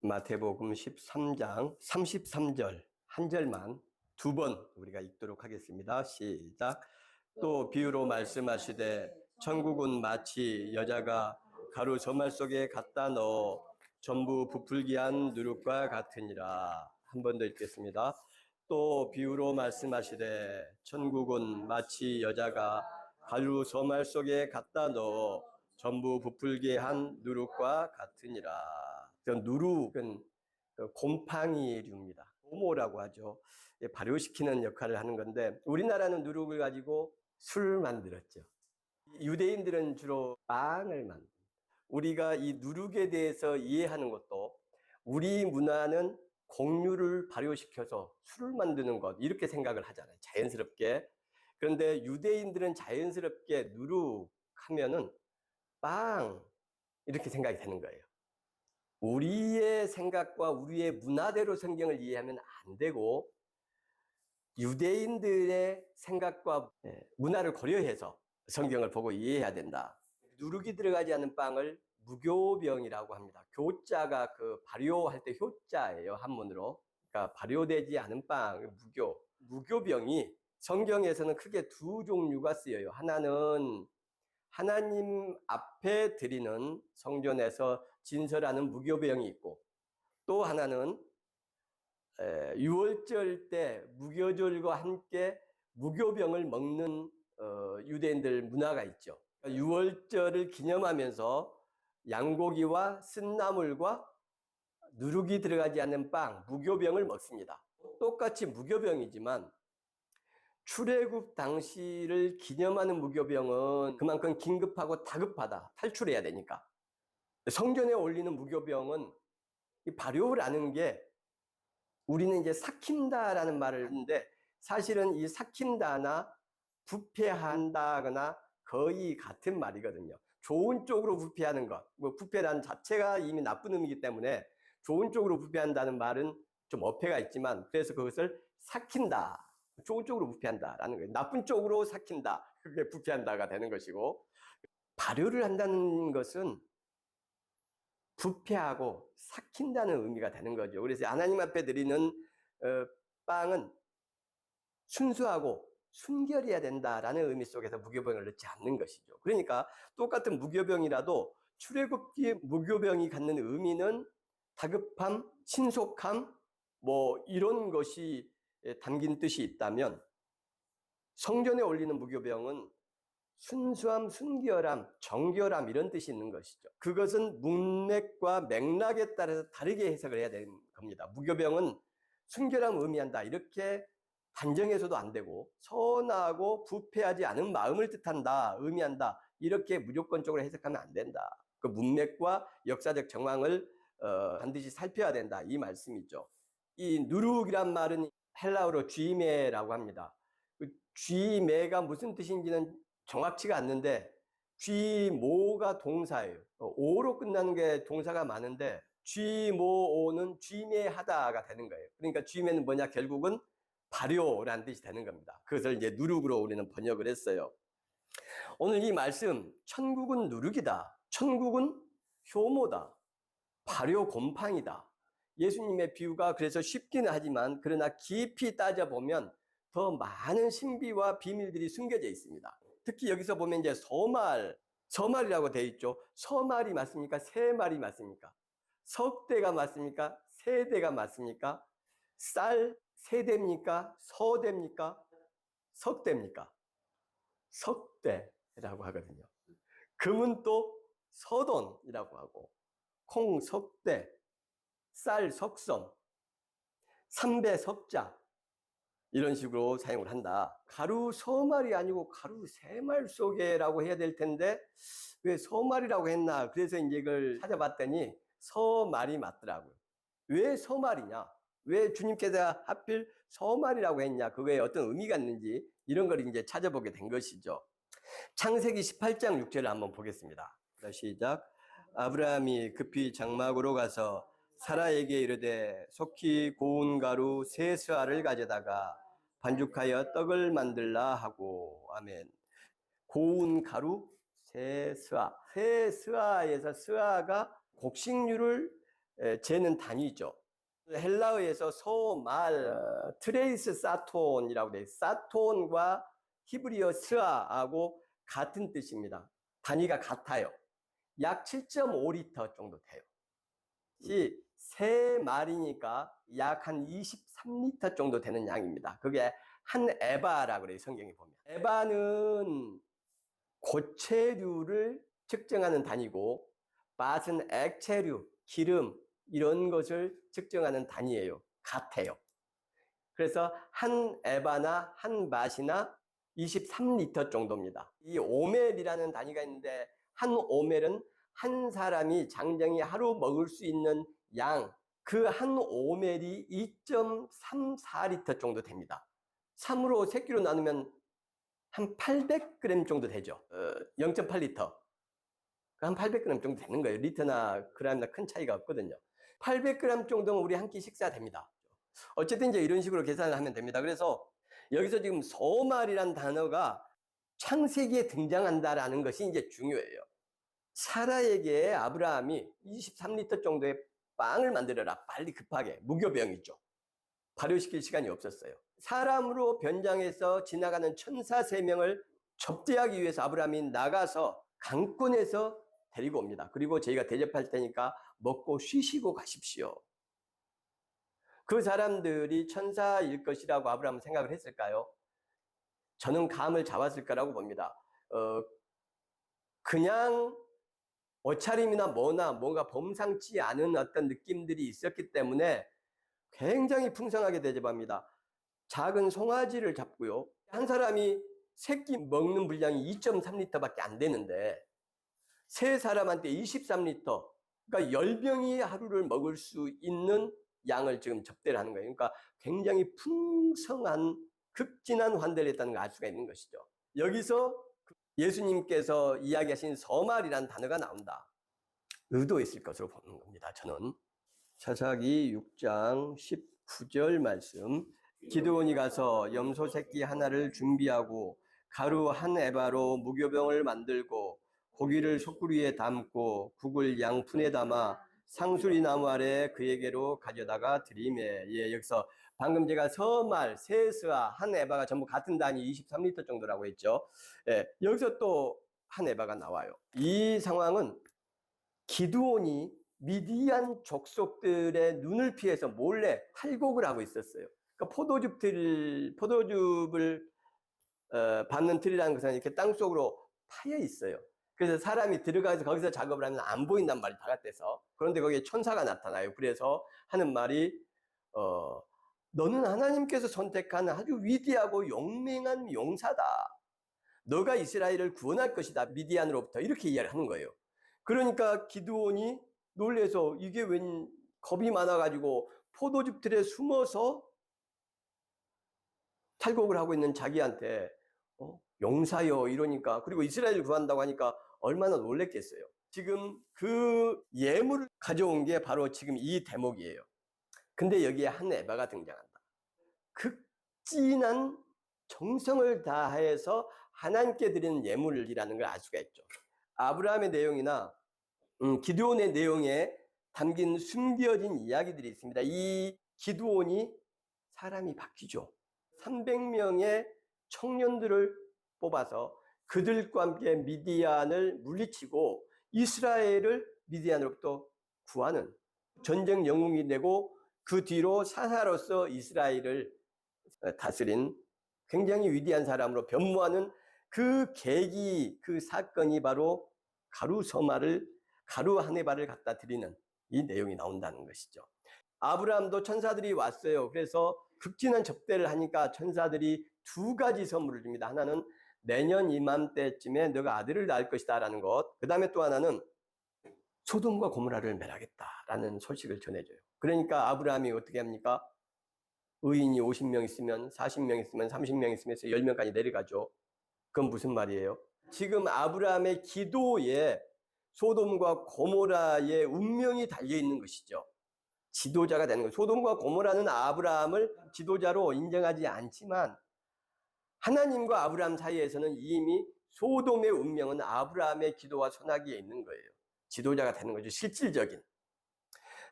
마태복음 13장 33절 한 절만 두 번 우리가 읽도록 하겠습니다. 시작. 또 비유로 말씀하시되 천국은 마치 여자가 가루 저말 속에 갖다 넣어 전부 부풀게 한 누룩과 같으니라. 한 번 더 읽겠습니다. 또 비유로 말씀하시되 천국은 마치 여자가 가루 저말 속에 갖다 넣어 전부 부풀게 한 누룩과 같으니라. 누룩은 곰팡이류입니다. 도모라고 하죠. 발효시키는 역할을 하는 건데, 우리나라는 누룩을 가지고 술을 만들었죠. 유대인들은 주로 빵을 만듭니다. 우리가 이 누룩에 대해서 이해하는 것도, 우리 문화는 곡류를 발효시켜서 술을 만드는 것, 이렇게 생각을 하잖아요. 자연스럽게. 그런데 유대인들은 자연스럽게 누룩 하면은 빵, 이렇게 생각이 되는 거예요. 우리의 생각과 우리의 문화대로 성경을 이해하면 안 되고, 유대인들의 생각과 문화를 고려해서 성경을 보고 이해해야 된다. 누룩이 들어가지 않은 빵을 무교병이라고 합니다. 교자가 발효할 때 효자예요, 한문으로. 그러니까 발효되지 않은 빵, 무교병이 성경에서는 크게 두 종류가 쓰여요. 하나는 하나님 앞에 드리는 성전에서 진설하는 무교병이 있고, 또 하나는 유월절 때 무교절과 함께 무교병을 먹는 유대인들 문화가 있죠. 유월절을 기념하면서 양고기와 쓴나물과 누룩이 들어가지 않는 빵, 무교병을 먹습니다. 똑같이 무교병이지만 출애굽 당시를 기념하는 무교병은 그만큼 긴급하고 다급하다. 탈출해야 되니까. 성전에 올리는 무교병은 발효를 하는 게, 우리는 이제 삭힌다라는 말을 하는데, 사실은 이 삭힌다나 부패한다거나 거의 같은 말이거든요. 좋은 쪽으로 부패하는 것, 부패라는 자체가 이미 나쁜 의미이기 때문에 좋은 쪽으로 부패한다는 말은 좀 어폐가 있지만, 그래서 그것을 삭힌다, 좋은 쪽으로 부패한다라는 거예요. 나쁜 쪽으로 삭힌다, 그게 부패한다가 되는 것이고, 발효를 한다는 것은 부패하고 삭힌다는 의미가 되는 거죠. 그래서 하나님 앞에 드리는 빵은 순수하고 순결해야 된다라는 의미 속에서 무교병을 넣지 않는 것이죠. 그러니까 똑같은 무교병이라도 출애굽기 무교병이 갖는 의미는 다급함, 신속함, 이런 것이 담긴 뜻이 있다면, 성전에 올리는 무교병은 순수함, 순결함, 정결함, 이런 뜻이 있는 것이죠. 그것은 문맥과 맥락에 따라서 다르게 해석을 해야 되는 겁니다. 무교병은 순결함을 의미한다, 이렇게 단정해서도 안 되고, 선하고 부패하지 않은 마음을 뜻한다, 의미한다, 이렇게 무조건적으로 해석하면 안 된다. 그 문맥과 역사적 정황을 반드시 살펴야 된다, 이 말씀이죠. 이 누룩이란 말은 헬라어로 쥐메라고 합니다. 그 쥐메가 무슨 뜻인지는 정확치가 않는데, 쥐모가 동사예요. 오로 끝나는 게 동사가 많은데, 쥐모오는 쥐매하다가 되는 거예요. 그러니까 쥐매는 뭐냐, 결국은 발효라는 뜻이 되는 겁니다. 그것을 이제 누룩으로 우리는 번역을 했어요. 오늘 이 말씀, 천국은 누룩이다, 천국은 효모다, 발효 곰팡이다, 예수님의 비유가 그래서 쉽기는 하지만, 그러나 깊이 따져보면 더 많은 신비와 비밀들이 숨겨져 있습니다. 특히 여기서 보면 이제 서말이라고 되어 있죠. 서말이 맞습니까? 세말이 맞습니까? 석대가 맞습니까? 세대가 맞습니까? 쌀 세대입니까? 서대입니까? 석대입니까? 석대라고 하거든요. 금은 또 서돈이라고 하고, 콩 석대, 쌀 석선, 삼배 석자, 이런 식으로 사용을 한다. 가루 서말이 아니고 가루 세말 속에라고 해야 될 텐데, 왜 서말이라고 했나? 그래서 이제 이걸 찾아봤더니 서말이 맞더라고요. 왜 서말이냐? 왜 주님께서 하필 서말이라고 했냐? 그거에 어떤 의미가 있는지, 이런 걸 이제 찾아보게 된 것이죠. 창세기 18장 6절을 한번 보겠습니다. 시작. 아브라함이 급히 장막으로 가서 사라에게 이르되 속히 고운 가루 세 스아를 가져다가 반죽하여 떡을 만들라 하고. 아멘. 고운 가루 세 스아. 세 스아에서 스아가 곡식류를 재는 단위죠. 헬라어에서 소말, 트레이스 사톤이라고 돼요. 사톤과 히브리어 스아하고 같은 뜻입니다. 단위가 같아요. 약 7.5리터 정도 돼요. 이 세 마리니까 약 한 23리터 정도 되는 양입니다. 그게 한 에바라고 그래요, 성경에 보면. 에바는 고체류를 측정하는 단위고, 밭은 액체류, 기름, 이런 것을 측정하는 단위예요. 같아요. 그래서 한 에바나 한 밭이나 23리터 정도입니다. 이 오멜이라는 단위가 있는데, 한 오멜은 한 사람이 장정이 하루 먹을 수 있는 양, 그 한 오멜이 2.34리터 정도 됩니다. 3으로 3끼로 나누면 한 800g 정도 되죠. 0.8리터. 한 800g 정도 되는 거예요. 리터나 그램이나 큰 차이가 없거든요. 800g 정도면 우리 한 끼 식사 됩니다. 어쨌든 이제 이런 식으로 계산을 하면 됩니다. 그래서 여기서 지금 소말이란 단어가 창세기에 등장한다라는 것이 이제 중요해요. 사라에게 아브라함이 23리터 정도의 빵을 만들어라. 빨리 급하게. 무교병이죠. 발효시킬 시간이 없었어요. 사람으로 변장해서 지나가는 천사 3명을 접대하기 위해서 아브라함이 나가서 강권에서 데리고 옵니다. 그리고 저희가 대접할 테니까 먹고 쉬시고 가십시오. 그 사람들이 천사일 것이라고 아브라함은 생각을 했을까요? 저는 감을 잡았을 거라고 봅니다. 그냥 옷차림이나 뭔가 범상치 않은 어떤 느낌들이 있었기 때문에 굉장히 풍성하게 대접합니다. 작은 송아지를 잡고요. 한 사람이 새끼 먹는 분량이 2.3리터밖에 안 되는데 세 사람한테 23리터, 그러니까 10명이 하루를 먹을 수 있는 양을 지금 접대를 하는 거예요. 그러니까 굉장히 풍성한 극진한 환대를 했다는 걸 알 수가 있는 것이죠. 여기서 예수님께서 이야기하신 서말이라는 단어가 나온다. 의도했을 것으로 보는 겁니다. 저는 사사기 6장 19절 말씀, 기드온이 가서 염소 새끼 하나를 준비하고 가루 한 에바로 무교병을 만들고 고기를 솥구리에 담고 국을 양푼에 담아 상수리 나무 아래 그에게로 가져다가 드리매. 예, 여기서 방금 제가 서말, 세스와 한 에바가 전부 같은 단위 23리터 정도라고 했죠. 예, 여기서 또 한 에바가 나와요. 이 상황은 기드온이 미디안 족속들의 눈을 피해서 몰래 탈곡을 하고 있었어요. 그러니까 포도즙을 받는 틀이라는 것은 이렇게 땅 속으로 파여 있어요. 그래서 사람이 들어가서 거기서 작업을 하면 안 보인단 말이에요, 바깥에서. 그런데 거기에 천사가 나타나요. 그래서 하는 말이 너는 하나님께서 선택한 아주 위대하고 용맹한 용사다. 너가 이스라엘을 구원할 것이다, 미디안으로부터. 이렇게 이야기를 하는 거예요. 그러니까 기드온이 놀래서 이게 웬 겁이 많아가지고 포도즙 틀에 숨어서 탈곡을 하고 있는 자기한테 용사여 이러니까, 그리고 이스라엘을 구한다고 하니까 얼마나 놀랬겠어요. 지금 그 예물을 가져온 게 바로 지금 이 대목이에요. 근데 여기에 한 에바가 등장한다. 극진한 정성을 다해서 하나님께 드리는 예물이라는 걸 알 수가 있죠. 아브라함의 내용이나 기드온의 내용에 담긴 숨겨진 이야기들이 있습니다. 이 기드온이 사람이 바뀌죠. 300명의 청년들을 뽑아서 그들과 함께 미디안을 물리치고 이스라엘을 미디안으로부터 구하는 전쟁 영웅이 되고, 그 뒤로 사사로서 이스라엘을 다스린 굉장히 위대한 사람으로 변모하는 그 계기, 그 사건이 바로 가루 한 에바를 갖다 드리는 이 내용이 나온다는 것이죠. 아브라함도 천사들이 왔어요. 그래서 극진한 접대를 하니까 천사들이 2가지 선물을 줍니다. 하나는 내년 이맘때쯤에 너가 아들을 낳을 것이다 라는 것, 그 다음에 또 하나는 소돔과 고모라를 멸하겠다라는 소식을 전해줘요. 그러니까 아브라함이 어떻게 합니까? 의인이 50명 있으면, 40명 있으면, 30명 있으면 10명까지 내려가죠. 그건 무슨 말이에요? 지금 아브라함의 기도에 소돔과 고모라의 운명이 달려있는 것이죠. 지도자가 되는 거예요. 소돔과 고모라는 아브라함을 지도자로 인정하지 않지만 하나님과 아브라함 사이에서는 이미 소돔의 운명은 아브라함의 기도와 선하기에 있는 거예요. 지도자가 되는 거죠. 실질적인.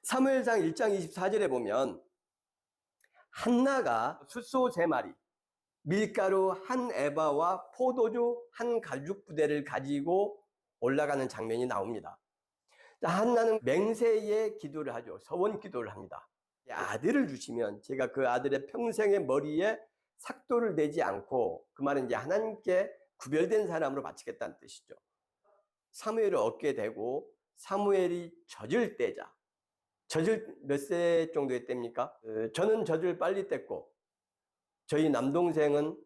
사무엘상 1장 24절에 보면 한나가 숫소 3마리, 밀가루 1에바와 포도주 1가죽부대를 가지고 올라가는 장면이 나옵니다. 한나는 맹세의 기도를 하죠. 서원 기도를 합니다. 아들을 주시면 제가 그 아들의 평생의 머리에 삭도를 내지 않고, 그 말은 이제 하나님께 구별된 사람으로 바치겠다는 뜻이죠. 사무엘을 얻게 되고 사무엘이 젖을 떼자. 젖을 몇 세 정도에 뗍니까? 저는 젖을 빨리 뗐고, 저희 남동생은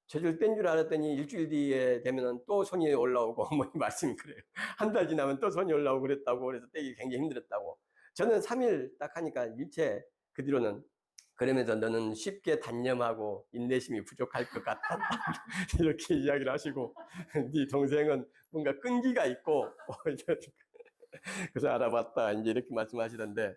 젖을 뗀 줄 알았더니 일주일 뒤에 되면 또 손이 올라오고, 어머니 말씀이 그래요. 한 달 지나면 또 손이 올라오고 그랬다고. 그래서 떼기 굉장히 힘들었다고. 저는 3일 딱 하니까 일체 그 뒤로는, 그러면서 너는 쉽게 단념하고 인내심이 부족할 것 같다. 이렇게 이야기를 하시고, 네 동생은 뭔가 끈기가 있고, 그래서 알아봤다. 이제 이렇게 말씀하시던데,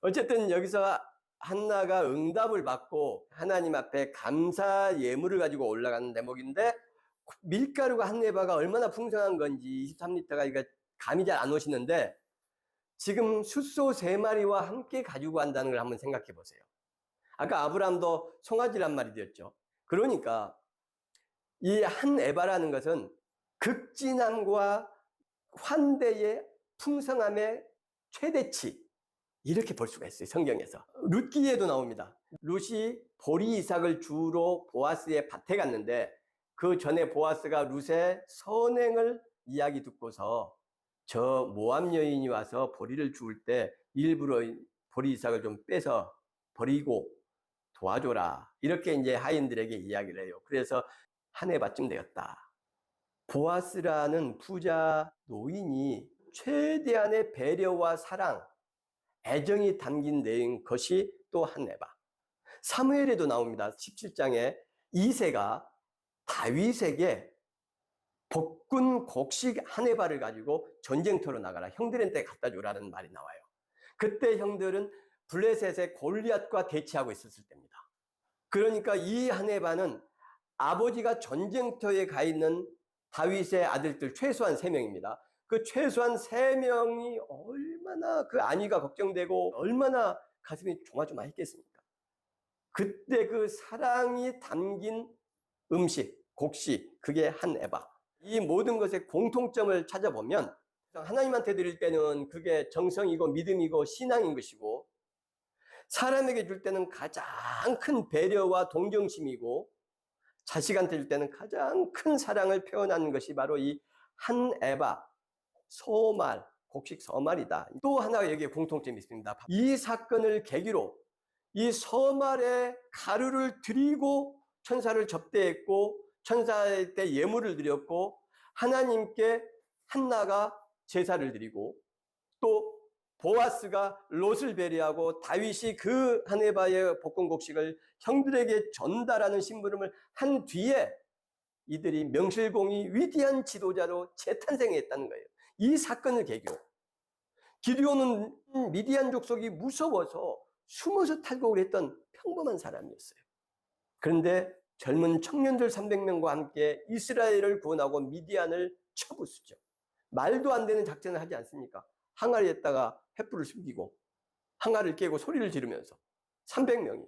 어쨌든 여기서 한나가 응답을 받고 하나님 앞에 감사 예물을 가지고 올라가는 대목인데, 밀가루가 1에바가 얼마나 풍성한 건지 23리터가 감이 잘 안 오시는데, 지금 숫소 3마리와 함께 가지고 간다는 걸 한번 생각해 보세요. 아까 아브라함도 송아지란 말이 되었죠. 그러니까 이 1에바라는 것은 극진함과 환대의 풍성함의 최대치, 이렇게 볼 수가 있어요. 성경에서 룻기에도 나옵니다. 룻이 보리 이삭을 주로 보아스의 밭에 갔는데, 그 전에 보아스가 룻의 선행을 이야기 듣고서 저 모압 여인이 와서 보리를 주울 때 일부러 보리 이삭을 좀 빼서 버리고 도와줘라, 이렇게 이제 하인들에게 이야기를 해요. 그래서 1에바쯤 되었다. 보아스라는 부자 노인이 최대한의 배려와 사랑, 애정이 담긴 내용 것이 또 1에바. 사무엘에도 나옵니다. 17장에 이새가 다윗에게 복군 곡식 1에바를 가지고 전쟁터로 나가라, 형들한테 갖다 주라는 말이 나와요. 그때 형들은 블레셋의 골리앗과 대치하고 있었을 때입니다. 그러니까 이 1에바는 아버지가 전쟁터에 가 있는 다윗의 아들들 최소한 3명입니다. 그 최소한 3명이 얼마나 그 안위가 걱정되고 얼마나 가슴이 조마조마했겠습니까? 그때 그 사랑이 담긴 음식, 곡식, 그게 1에바. 이 모든 것의 공통점을 찾아보면 하나님한테 드릴 때는 그게 정성이고 믿음이고 신앙인 것이고, 사람에게 줄 때는 가장 큰 배려와 동정심이고, 자식한테 줄 때는 가장 큰 사랑을 표현하는 것이 바로 이 1에바, 소말, 곡식 서말이다. 또 하나 여기에 공통점이 있습니다. 이 사건을 계기로 이 서말에 가루를 드리고 천사를 접대했고, 천사한테 예물을 드렸고, 하나님께 한나가 제사를 드리고, 또 보아스가 롯을 배려하고 다윗이 그 1에바의 볶음곡식을 형들에게 전달하는 심부름을 한 뒤에 이들이 명실공히 위대한 지도자로 재탄생했다는 거예요. 이 사건을 계기로 기드온은 미디안 족속이 무서워서 숨어서 탈곡을 했던 평범한 사람이었어요. 그런데 젊은 청년들 300명과 함께 이스라엘을 구원하고 미디안을 쳐부수죠. 말도 안 되는 작전을 하지 않습니까? 항아리에다가 횃불을 숨기고 항아리를 깨고 소리를 지르면서 300명이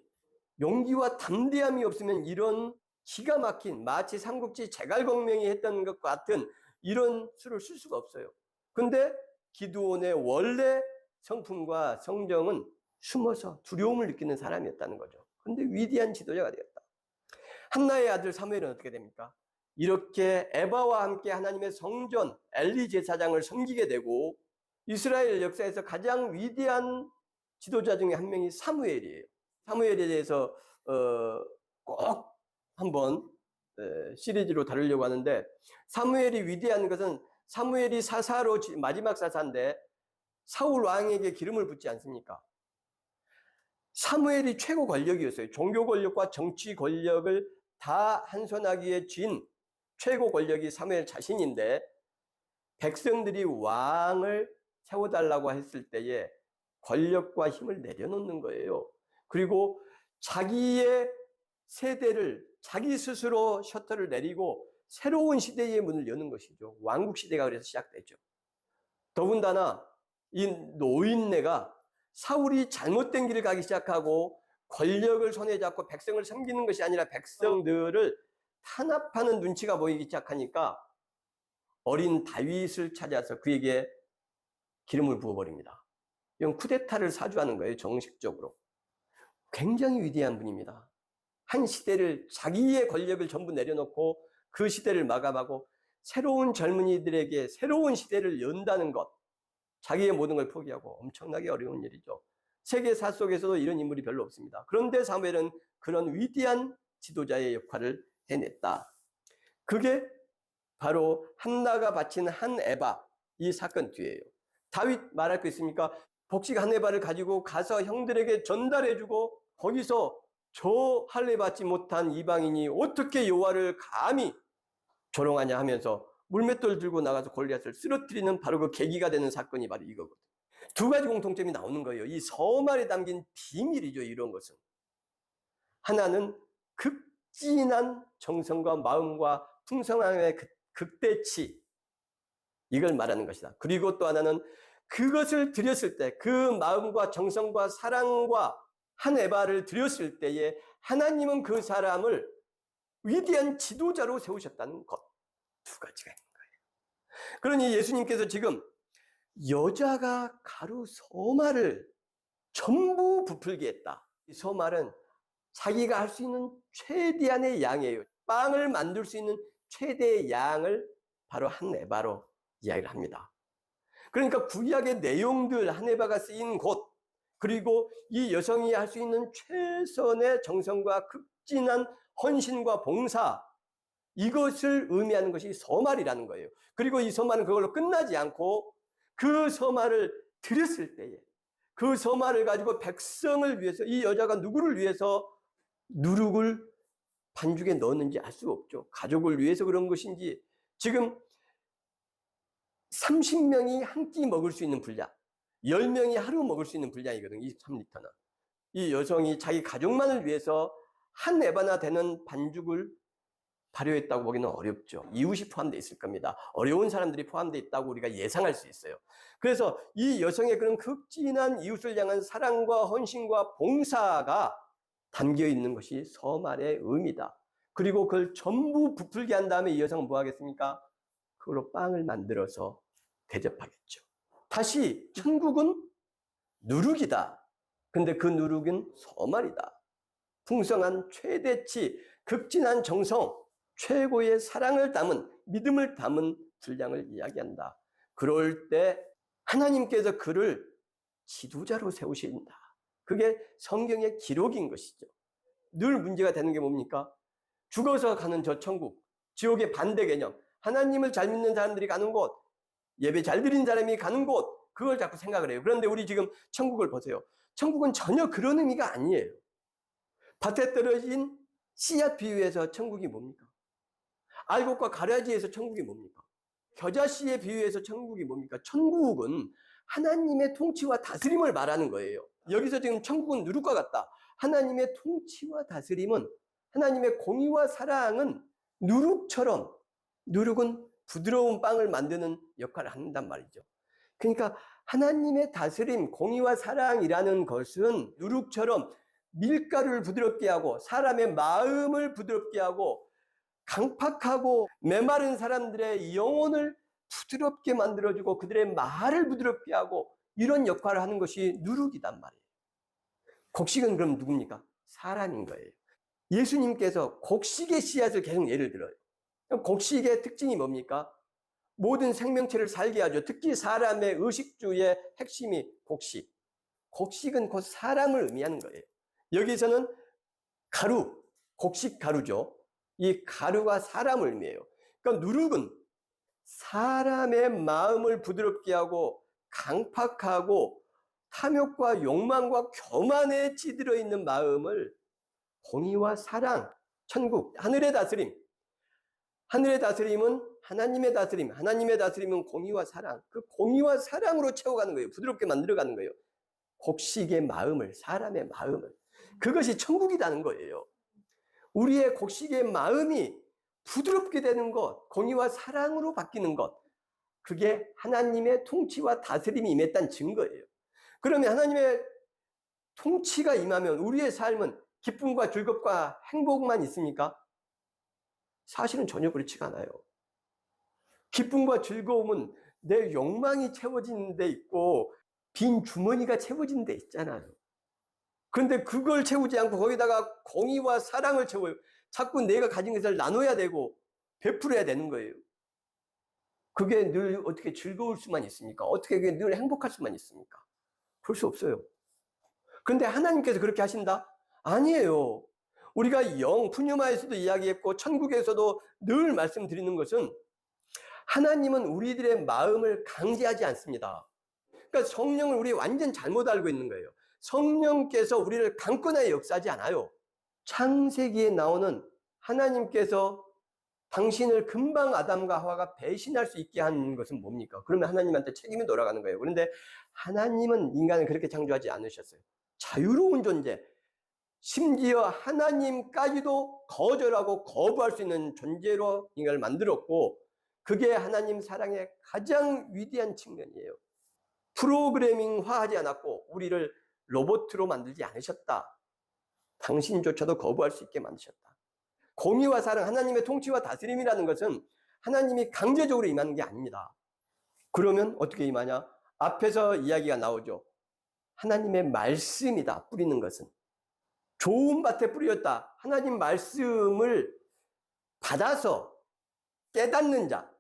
용기와 담대함이 없으면 이런 기가 막힌, 마치 삼국지 제갈공명이 했던 것 같은 이런 수를 쓸 수가 없어요. 근데 기드온의 원래 성품과 성정은 숨어서 두려움을 느끼는 사람이었다는 거죠. 근데 위대한 지도자가 되었다. 한나의 아들 사무엘은 어떻게 됩니까? 이렇게 에바와 함께 하나님의 성전 엘리 제사장을 섬기게 되고, 이스라엘 역사에서 가장 위대한 지도자 중에 한 명이 사무엘이에요. 사무엘에 대해서 꼭 한번 시리즈로 다루려고 하는데, 사무엘이 위대한 것은 사무엘이 사사로 마지막 사사인데 사울 왕에게 기름을 붓지 않습니까? 사무엘이 최고 권력이었어요. 종교 권력과 정치 권력을 다 한 손아귀에 쥔 최고 권력이 사무엘 자신인데, 백성들이 왕을 세워달라고 했을 때에 권력과 힘을 내려놓는 거예요. 그리고 자기의 세대를 자기 스스로 셔터를 내리고 새로운 시대의 문을 여는 것이죠. 왕국 시대가 그래서 시작되죠. 더군다나 이 노인네가 사울이 잘못된 길을 가기 시작하고 권력을 손에 잡고 백성을 섬기는 것이 아니라 백성들을 탄압하는 눈치가 보이기 시작하니까 어린 다윗을 찾아서 그에게 기름을 부어버립니다. 이건 쿠데타를 사주하는 거예요, 정식적으로. 굉장히 위대한 분입니다. 한 시대를, 자기의 권력을 전부 내려놓고 그 시대를 마감하고 새로운 젊은이들에게 새로운 시대를 연다는 것, 자기의 모든 걸 포기하고 엄청나게 어려운 일이죠. 세계사 속에서도 이런 인물이 별로 없습니다. 그런데 사무엘은 그런 위대한 지도자의 역할을 해냈다. 그게 바로 한나가 바친 한 에바, 이 사건 뒤에요. 다윗 말할 거 있습니까? 복식 한 에바를 가지고 가서 형들에게 전달해주고 거기서 저 할례 받지 못한 이방인이 어떻게 여호와를 감히 조롱하냐 하면서 물맷돌 들고 나가서 골리앗을 쓰러뜨리는 바로 그 계기가 되는 사건이 바로 이거거든요. 두 가지 공통점이 나오는 거예요. 이 서말에 담긴 비밀이죠, 이런 것은. 하나는 극진한 정성과 마음과 풍성함의 극대치, 이걸 말하는 것이다. 그리고 또 하나는 그것을 드렸을 때, 그 마음과 정성과 사랑과 한 에바를 드렸을 때에 하나님은 그 사람을 위대한 지도자로 세우셨다는 것. 두 가지가 있는 거예요. 그러니 예수님께서 지금 여자가 가루 서말을 전부 부풀게 했다. 이 서말은 자기가 할 수 있는 최대한의 양이에요. 빵을 만들 수 있는 최대의 양을 바로 한 에바로 이야기를 합니다. 그러니까 구약의 내용들, 한 에바가 쓰인 곳, 그리고 이 여성이 할 수 있는 최선의 정성과 극진한 헌신과 봉사, 이것을 의미하는 것이 서말이라는 거예요. 그리고 이 서말은 그걸로 끝나지 않고 그 서말을 드렸을 때에 그 서말을 가지고 백성을 위해서, 이 여자가 누구를 위해서 누룩을 반죽에 넣었는지 알 수가 없죠. 가족을 위해서 그런 것인지. 지금 30명이 한 끼 먹을 수 있는 분량, 10명이 하루 먹을 수 있는 분량이거든요. 23리터는. 이 여성이 자기 가족만을 위해서 한 에바나 되는 반죽을 발효했다고 보기는 어렵죠. 이웃이 포함되어 있을 겁니다. 어려운 사람들이 포함되어 있다고 우리가 예상할 수 있어요. 그래서 이 여성의 그런 극진한 이웃을 향한 사랑과 헌신과 봉사가 담겨 있는 것이 서말의 의미다. 그리고 그걸 전부 부풀게 한 다음에 이 여성은 뭐 하겠습니까? 그걸로 빵을 만들어서 대접하겠죠. 다시 천국은 누룩이다. 근데 그 누룩은 서말이다. 풍성한 최대치, 극진한 정성, 최고의 사랑을 담은, 믿음을 담은 분량을 이야기한다. 그럴 때 하나님께서 그를 지도자로 세우신다. 그게 성경의 기록인 것이죠. 늘 문제가 되는 게 뭡니까? 죽어서 가는 저 천국, 지옥의 반대 개념, 하나님을 잘 믿는 사람들이 가는 곳, 예배 잘 드린 사람이 가는 곳, 그걸 자꾸 생각을 해요. 그런데 우리 지금 천국을 보세요. 천국은 전혀 그런 의미가 아니에요. 밭에 떨어진 씨앗 비유에서 천국이 뭡니까? 알곡과 가라지에서 천국이 뭡니까? 겨자씨의 비유에서 천국이 뭡니까? 천국은 하나님의 통치와 다스림을 말하는 거예요. 여기서 지금 천국은 누룩과 같다. 하나님의 통치와 다스림은, 하나님의 공의와 사랑은 누룩처럼, 누룩은 부드러운 빵을 만드는 역할을 한단 말이죠. 그러니까 하나님의 다스림, 공의와 사랑이라는 것은 누룩처럼 밀가루를 부드럽게 하고 사람의 마음을 부드럽게 하고 강팍하고 메마른 사람들의 영혼을 부드럽게 만들어주고 그들의 말을 부드럽게 하고 이런 역할을 하는 것이 누룩이단 말이에요. 곡식은 그럼 누굽니까? 사람인 거예요. 예수님께서 곡식의 씨앗을 계속 예를 들어요. 곡식의 특징이 뭡니까? 모든 생명체를 살게 하죠. 특히 사람의 의식주의 핵심이 곡식. 곡식은 곧 사람을 의미하는 거예요. 여기서는 가루, 곡식 가루죠. 이 가루가 사람을 의미해요. 그러니까 누룩은 사람의 마음을 부드럽게 하고 강팍하고 탐욕과 욕망과 교만에 찌들어 있는 마음을 공의와 사랑, 천국, 하늘의 다스림. 하늘의 다스림은 하나님의 다스림, 하나님의 다스림은 공의와 사랑. 그 공의와 사랑으로 채워가는 거예요. 부드럽게 만들어가는 거예요. 곡식의 마음을, 사람의 마음을. 그것이 천국이라는 거예요. 우리의 곡식의 마음이 부드럽게 되는 것, 공의와 사랑으로 바뀌는 것, 그게 하나님의 통치와 다스림이 임했다는 증거예요. 그러면 하나님의 통치가 임하면 우리의 삶은 기쁨과 즐겁과 행복만 있습니까? 사실은 전혀 그렇지가 않아요. 기쁨과 즐거움은 내 욕망이 채워지는 데 있고 빈 주머니가 채워지는 데 있잖아요. 그런데 그걸 채우지 않고 거기다가 공의와 사랑을 채워요. 자꾸 내가 가진 것을 나눠야 되고 베풀어야 되는 거예요. 그게 늘 어떻게 즐거울 수만 있습니까? 어떻게 그게 늘 행복할 수만 있습니까? 그럴 수 없어요. 그런데 하나님께서 그렇게 하신다? 아니에요. 우리가 푸뉴마에서도 이야기했고 천국에서도 늘 말씀드리는 것은 하나님은 우리들의 마음을 강제하지 않습니다. 그러니까 성령을 우리 완전 잘못 알고 있는 거예요. 성령께서 우리를 강권하여 역사하지 않아요. 창세기에 나오는 하나님께서 당신을 금방 아담과 하와가 배신할 수 있게 한 것은 뭡니까? 그러면 하나님한테 책임이 돌아가는 거예요. 그런데 하나님은 인간을 그렇게 창조하지 않으셨어요. 자유로운 존재, 심지어 하나님까지도 거절하고 거부할 수 있는 존재로 인간을 만들었고, 그게 하나님 사랑의 가장 위대한 측면이에요. 프로그래밍화하지 않았고 우리를 로봇으로 만들지 않으셨다. 당신조차도 거부할 수 있게 만드셨다. 공의와 사랑, 하나님의 통치와 다스림이라는 것은 하나님이 강제적으로 임하는 게 아닙니다. 그러면 어떻게 임하냐? 앞에서 이야기가 나오죠. 하나님의 말씀이다. 뿌리는 것은 좋은 밭에 뿌렸다. 하나님 말씀을 받아서 깨닫는 자.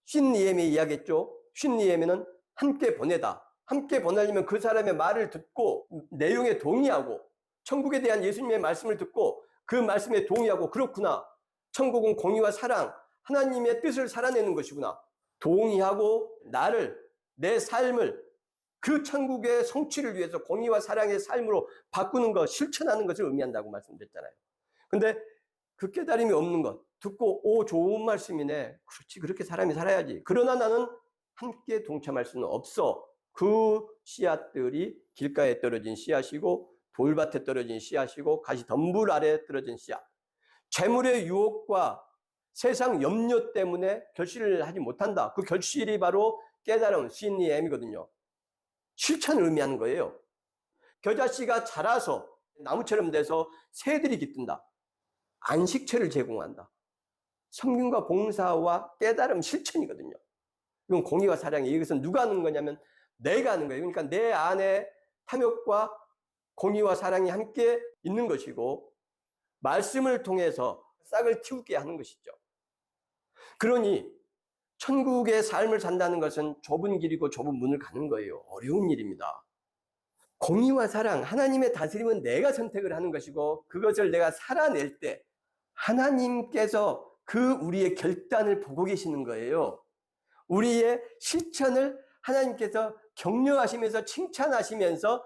신니에미 이야기했죠. 신니에미는 함께 보내다. 함께 보내려면 그 사람의 말을 듣고 내용에 동의하고 천국에 대한 예수님의 말씀을 듣고 그 말씀에 동의하고, 그렇구나, 천국은 공의와 사랑, 하나님의 뜻을 살아내는 것이구나, 동의하고 나를, 내 삶을 그 천국의 성취를 위해서 공의와 사랑의 삶으로 바꾸는 것, 실천하는 것을 의미한다고 말씀드렸잖아요. 근데 그 깨달음이 없는 것, 듣고 오 좋은 말씀이네, 그렇지, 그렇게 사람이 살아야지, 그러나 나는 함께 동참할 수는 없어. 그 씨앗들이 길가에 떨어진 씨앗이고 돌밭에 떨어진 씨앗이고 가시 덤불 아래에 떨어진 씨앗, 재물의 유혹과 세상 염려 때문에 결실을 하지 못한다. 그 결실이 바로 깨달음, 신니엠이거든요. 실천을 의미하는 거예요. 겨자씨가 자라서 나무처럼 돼서 새들이 깃든다. 안식처를 제공한다. 섬김과 봉사와 깨달음, 실천이거든요. 이건 공의와 사랑이에요. 이것은 누가 하는 거냐면 내가 하는 거예요. 그러니까 내 안에 탐욕과 공의와 사랑이 함께 있는 것이고 말씀을 통해서 싹을 틔우게 하는 것이죠. 그러니 천국의 삶을 산다는 것은 좁은 길이고 좁은 문을 가는 거예요. 어려운 일입니다. 공의와 사랑, 하나님의 다스림은 내가 선택을 하는 것이고 그것을 내가 살아낼 때 하나님께서 그 우리의 결단을 보고 계시는 거예요. 우리의 실천을 하나님께서 격려하시면서 칭찬하시면서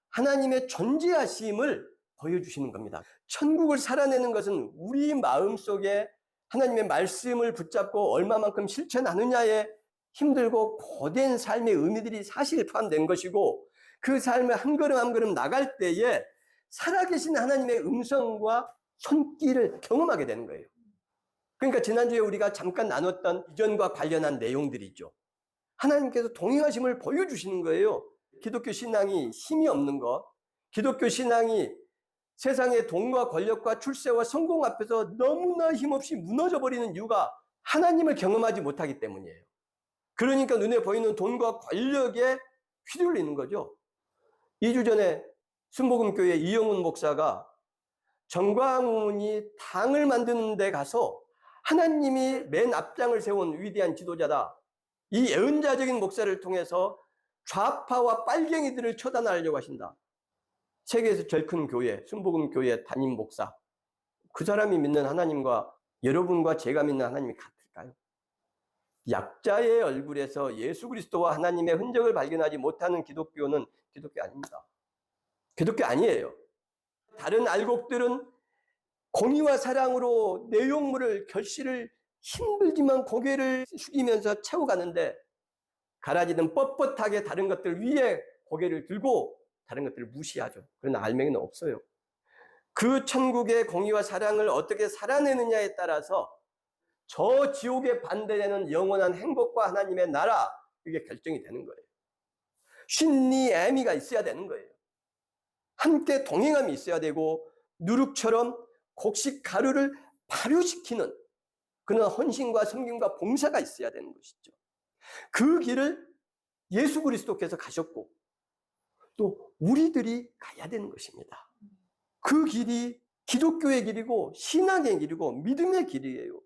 하나님의 존재하심을 보여주시는 겁니다. 천국을 살아내는 것은 우리 마음속에 하나님의 말씀을 붙잡고 얼마만큼 실천하느냐에 힘들고 고된 삶의 의미들이 사실 포함된 것이고, 그 삶을 한 걸음 한 걸음 나갈 때에 살아계신 하나님의 음성과 손길을 경험하게 되는 거예요. 그러니까 지난주에 우리가 잠깐 나눴던 이전과 관련한 내용들이죠. 하나님께서 동행하심을 보여주시는 거예요. 기독교 신앙이 힘이 없는 것, 기독교 신앙이 세상의 돈과 권력과 출세와 성공 앞에서 너무나 힘없이 무너져버리는 이유가 하나님을 경험하지 못하기 때문이에요. 그러니까 눈에 보이는 돈과 권력에 휘둘리는 거죠. 2주 전에 순복음교회 이영훈 목사가 정광훈이 당을 만드는 데 가서 하나님이 맨 앞장을 세운 위대한 지도자다, 이 예언자적인 목사를 통해서 좌파와 빨갱이들을 처단하려고 하신다. 세계에서 제일 큰 교회, 순복음교회 담임 목사, 그 사람이 믿는 하나님과 여러분과 제가 믿는 하나님이 같을까요? 약자의 얼굴에서 예수 그리스도와 하나님의 흔적을 발견하지 못하는 기독교는 기독교 아닙니다. 기독교 아니에요. 다른 알곡들은 공의와 사랑으로 내용물을, 결실을 힘들지만 고개를 숙이면서 채워가는데, 가라지는 뻣뻣하게 다른 것들 위에 고개를 들고 다른 것들을 무시하죠. 그러나 알맹이는 없어요. 그 천국의 공의와 사랑을 어떻게 살아내느냐에 따라서 저 지옥에 반대되는 영원한 행복과 하나님의 나라, 이게 결정이 되는 거예요. 신니애미가 있어야 되는 거예요. 함께 동행함이 있어야 되고 누룩처럼 곡식 가루를 발효시키는 그런 헌신과 섬김과 봉사가 있어야 되는 것이죠. 그 길을 예수 그리스도께서 가셨고 또 우리들이 가야 되는 것입니다. 그 길이 기독교의 길이고 신앙의 길이고 믿음의 길이에요.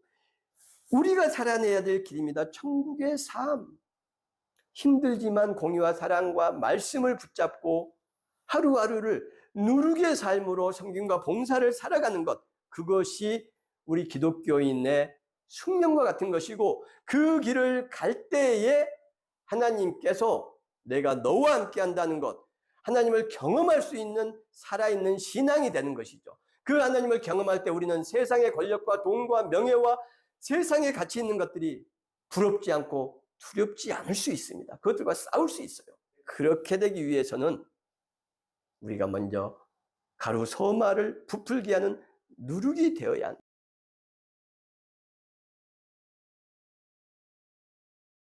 우리가 살아내야 될 길입니다. 천국의 삶. 힘들지만 공의와 사랑과 말씀을 붙잡고 하루하루를 누룩의 삶으로 섬김과 봉사를 살아가는 것, 그것이 우리 기독교인의 숙명과 같은 것이고, 그 길을 갈 때에 하나님께서 내가 너와 함께 한다는 것, 하나님을 경험할 수 있는 살아있는 신앙이 되는 것이죠. 그 하나님을 경험할 때 우리는 세상의 권력과 돈과 명예와 세상에 가치 있는 것들이 부럽지 않고 두렵지 않을 수 있습니다. 그것들과 싸울 수 있어요. 그렇게 되기 위해서는 우리가 먼저 가루 서마를 부풀게 하는 누룩이 되어야 한다.